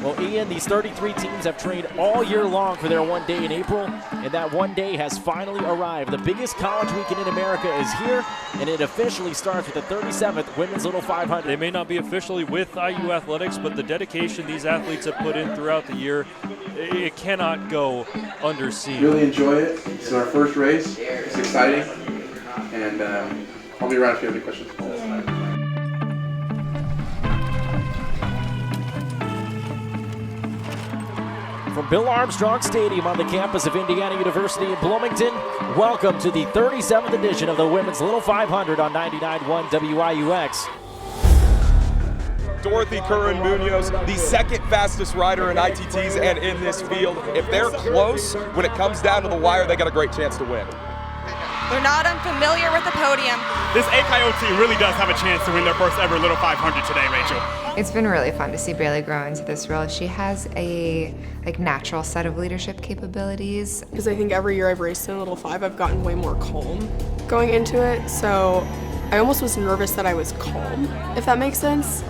Well, Ian, these 33 teams have trained all year long for their one day in April, and that one day has finally arrived. The biggest college weekend in America is here, and it officially starts with the 37th Women's Little 500. They may not be officially with IU Athletics, but the dedication these athletes have put in throughout the year, it cannot go underseen. Really enjoy it. It's our first race. It's exciting, and I'll be around if you have any questions. From Bill Armstrong Stadium on the campus of Indiana University in Bloomington, welcome to the 37th edition of the Women's Little 500 on 99.1 WIUX. Dorothy Curran-Munoz, the second fastest rider in ITTs and in this field. If they're close, when it comes down to the wire, they got a great chance to win. They're not unfamiliar with the podium. This AKO team really does have a chance to win their first ever Little 500 today, Rachel. It's been really fun to see Bailey grow into this role. She has a natural set of leadership capabilities. Because I think every year I've raced in Little 5, I've gotten way more calm going into it. So I almost was nervous that I was calm, if that makes sense.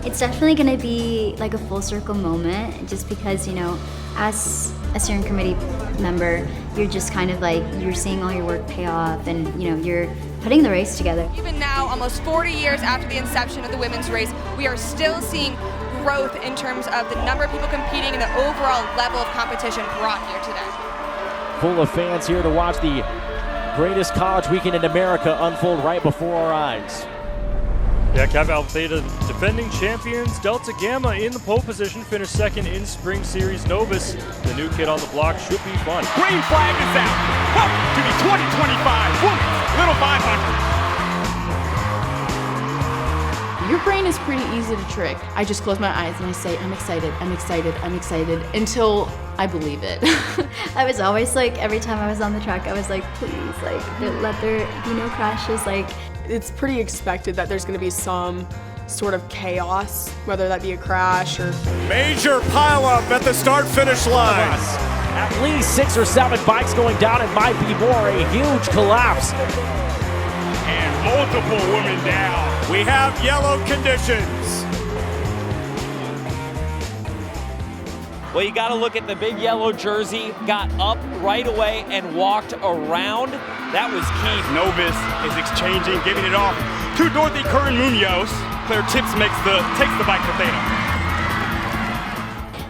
It's definitely going to be like a full circle moment, just because, you know, as a steering committee member, you're just kind of like, you're seeing all your work pay off, and, you know, you're putting the race together. Even now, almost 40 years after the inception of the women's race, we are still seeing growth in terms of the number of people competing and the overall level of competition brought here today. Full of fans here to watch the greatest college weekend in America unfold right before our eyes. Yeah, Cav Alpha Theta defending champions. Delta Gamma in the pole position, finished second in Spring Series. Novus, the new kid on the block, should be fun. Green flag is out. Welcome to the 2025 Women's Little 500. Your brain is pretty easy to trick. I just close my eyes and I say, I'm excited, I'm excited, I'm excited, until I believe it. I was always like, every time I was on the track, I was like, please, like, let there be no crashes, like. It's pretty expected that there's going to be some sort of chaos, whether that be a crash or... Major pileup at the start-finish line. At least 6 or 7 bikes going down. It might be more. A huge collapse. And multiple women down. We have yellow conditions. Well, you got to look at the big yellow jersey, got up right away and walked around. That was key. Novus is exchanging, giving it off to Dorothy Curran-Munoz. Claire Tips takes the bike for Theta.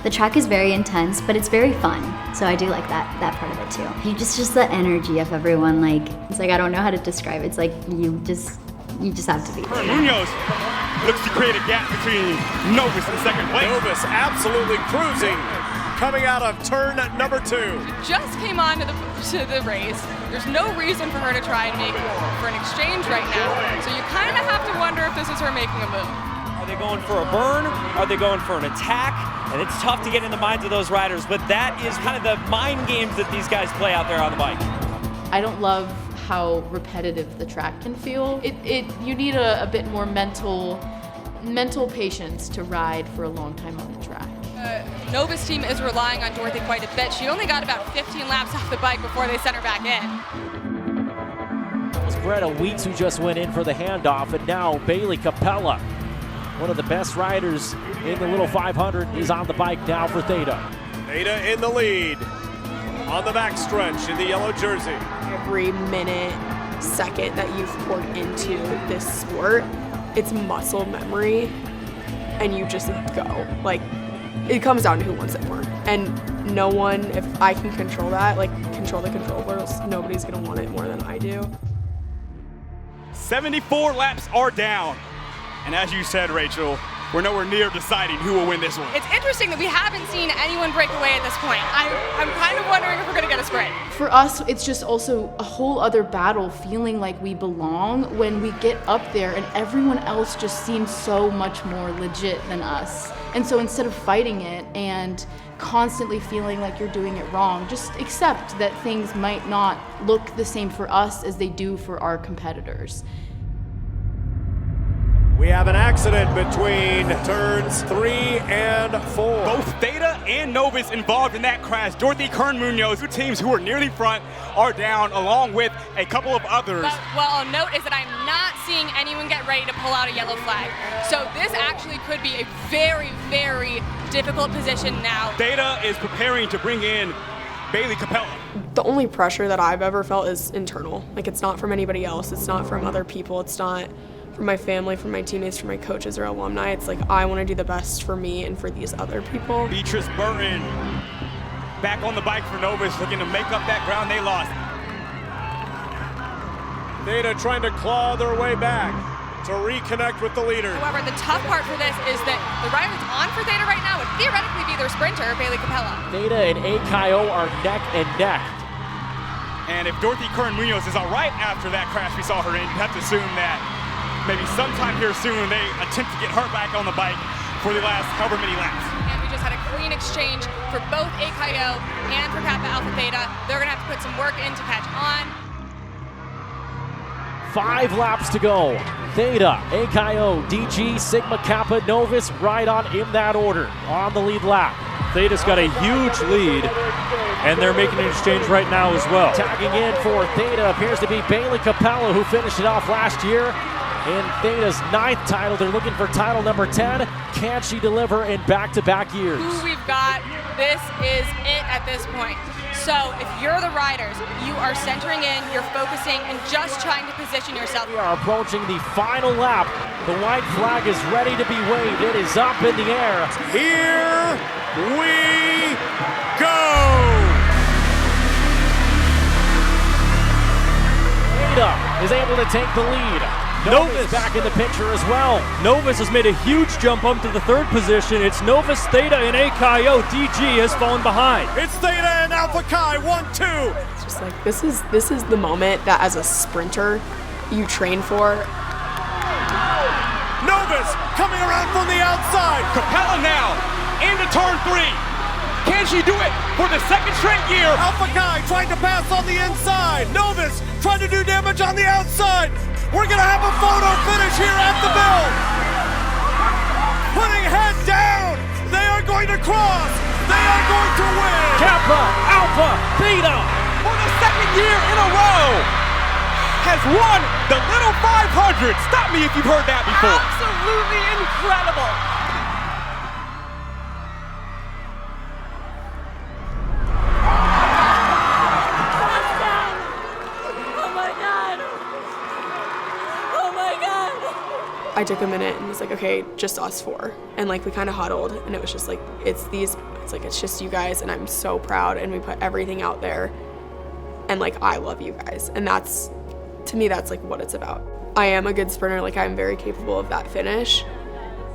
The track is very intense, but it's very fun. So I do like that part of it too. You just the energy of everyone, like, it's like, I don't know how to describe it. It's like, you just have to be. Munoz looks to create a gap between Novus and second place. Novus absolutely cruising, coming out of turn number 2. Just came on to the race. There's no reason for her to try and make for an exchange right now. So you kind of have to wonder if this is her making a move. Are they going for a burn? Are they going for an attack? And it's tough to get in the minds of those riders, but that is kind of the mind games that these guys play out there on the bike. I don't love how repetitive the track can feel. You need a bit more mental patience to ride for a long time on the track. Novus team is relying on Dorothy quite a bit. She only got about 15 laps off the bike before they sent her back in. It was Greta Weeks who just went in for the handoff, and now Bailey Capella, one of the best riders in the Little 500, is on the bike now for Theta. Theta in the lead on the backstretch in the yellow jersey. Every minute, second that you've poured into this sport, it's muscle memory, and you just go. Like, it comes down to who wants it more. And no one, if I can control that, like control the controllables, nobody's gonna want it more than I do. 74 laps are down. And as you said, Rachel, we're nowhere near deciding who will win this one. It's interesting that we haven't seen anyone break away at this point. I'm kind of wondering if we're gonna get a sprint. For us, it's just also a whole other battle, feeling like we belong when we get up there and everyone else just seems so much more legit than us. And so instead of fighting it and constantly feeling like you're doing it wrong, just accept that things might not look the same for us as they do for our competitors. We have an accident between turns 3 and 4. Both Theta and Novus involved in that crash. Dorothy Curran-Munoz, 2 teams who were nearly front, are down, along with a couple of others. But what I'll note is that I'm not seeing anyone get ready to pull out a yellow flag. So this actually could be a very, very difficult position now. Dhaene is preparing to bring in Bailey Capella. The only pressure that I've ever felt is internal. Like, it's not from anybody else. It's not from other people. It's not from my family, from my teammates, from my coaches or alumni. It's like, I want to do the best for me and for these other people. Beatrice Burton back on the bike for Novus, looking to make up that ground they lost. Dhaene trying to claw their way back to reconnect with the leader. However, the tough part for this is that the rider that's on for Dhaene right now would theoretically be their sprinter, Bailey Capella. Dhaene and Akayo are neck and neck. And if Dorothy Curran-Munoz is all right after that crash we saw her in, you have to assume that maybe sometime here soon they attempt to get her back on the bike for the last however many laps. And we just had a clean exchange for both Akayo and for Kappa Alpha Theta. They're gonna have to put some work in to catch on. 5 laps to go. Theta, Akayo, DG, Sigma, Kappa, Novus, right on in that order on the lead lap. Theta's got a huge lead, and they're making an exchange right now as well. Tagging in for Theta appears to be Bailey Capella, who finished it off last year in Theta's 9th title. They're looking for title number 10. Can she deliver in back-to-back years? Who we've got, this is it at this point. So if you're the riders, you are centering in, you're focusing, and just trying to position yourself. We are approaching the final lap. The white flag is ready to be waved. It is up in the air. Here we go! Theta is able to take the lead. Novus back in the picture as well. Novus has made a huge jump up to the 3rd position. It's Novus, Theta, and Akayo. DG has fallen behind. It's Dhaene and Alpha Chi, 1-2. It's just like, this is the moment that as a sprinter you train for. Novus coming around from the outside. Capella now into turn 3. Can she do it for the 2nd straight year? Alpha Chi trying to pass on the inside. Novus trying to do damage on the outside. We're gonna have a photo finish here at the build. Putting head down. They are going to cross. They are going to win. Kappa, Alpha, Theta. For the 2nd year in a row has won the Little 500. Stop me if you've heard that before. Absolutely incredible. I took a minute and was like, okay, just us 4. And like, we kind of huddled and it was just like, it's just you guys and I'm so proud and we put everything out there and like, I love you guys. And that's, to me, that's like what it's about. I am a good sprinter, like I'm very capable of that finish,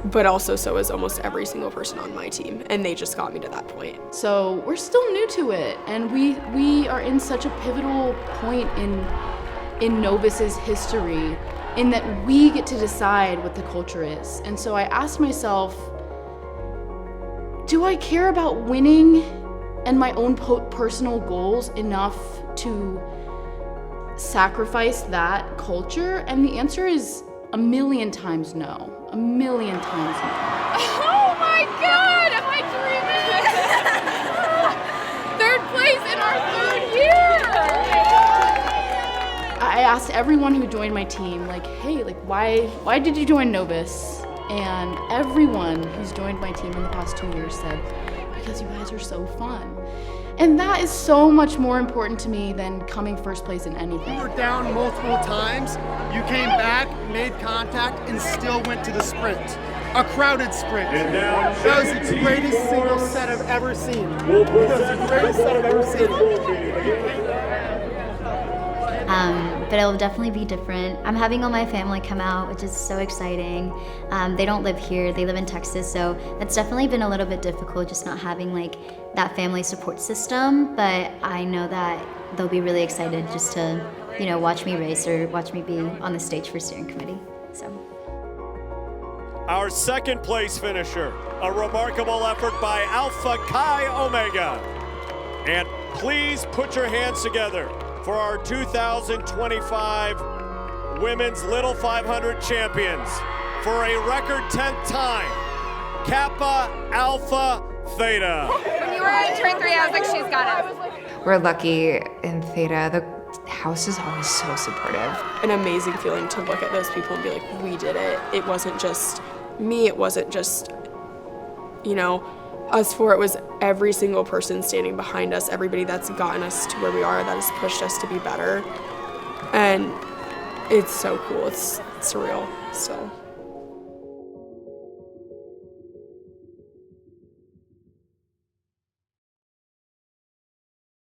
but also so is almost every single person on my team. And they just got me to that point. So we're still new to it. And we are in such a pivotal point in Novus's history, in that we get to decide what the culture is. And so I asked myself, do I care about winning and my own personal goals enough to sacrifice that culture? And the answer is a million times no. A million times no. Oh my God, am I dreaming? 3rd place in our 3rd year. I asked everyone who joined my team, like, hey, like, why did you join Novus? And everyone who's joined my team in the past 2 years said, because you guys are so fun. And that is so much more important to me than coming 1st place in anything. You were down multiple times, you came back, made contact, and still went to the sprint. A crowded sprint. That was the greatest single set I've ever seen. That was the greatest set I've ever seen. But it'll definitely be different. I'm having all my family come out, which is so exciting. They don't live here, they live in Texas, so that's definitely been a little bit difficult, just not having like that family support system, but I know that they'll be really excited just to, you know, watch me race or watch me be on the stage for steering committee, so. Our 2nd place finisher, a remarkable effort by Alpha Chi Omega. And please put your hands together for our 2025 Women's Little 500 champions for a record 10th time, Kappa Alpha Theta. When you were in turn 3, I was like, she's got it. We're lucky in Theta. house is always so supportive. An amazing feeling to look at those people and be like, we did it. It wasn't just me, it wasn't just, you know, us four. It was every single person standing behind us, everybody that's gotten us to where we are, that has pushed us to be better. And it's so cool. It's surreal. So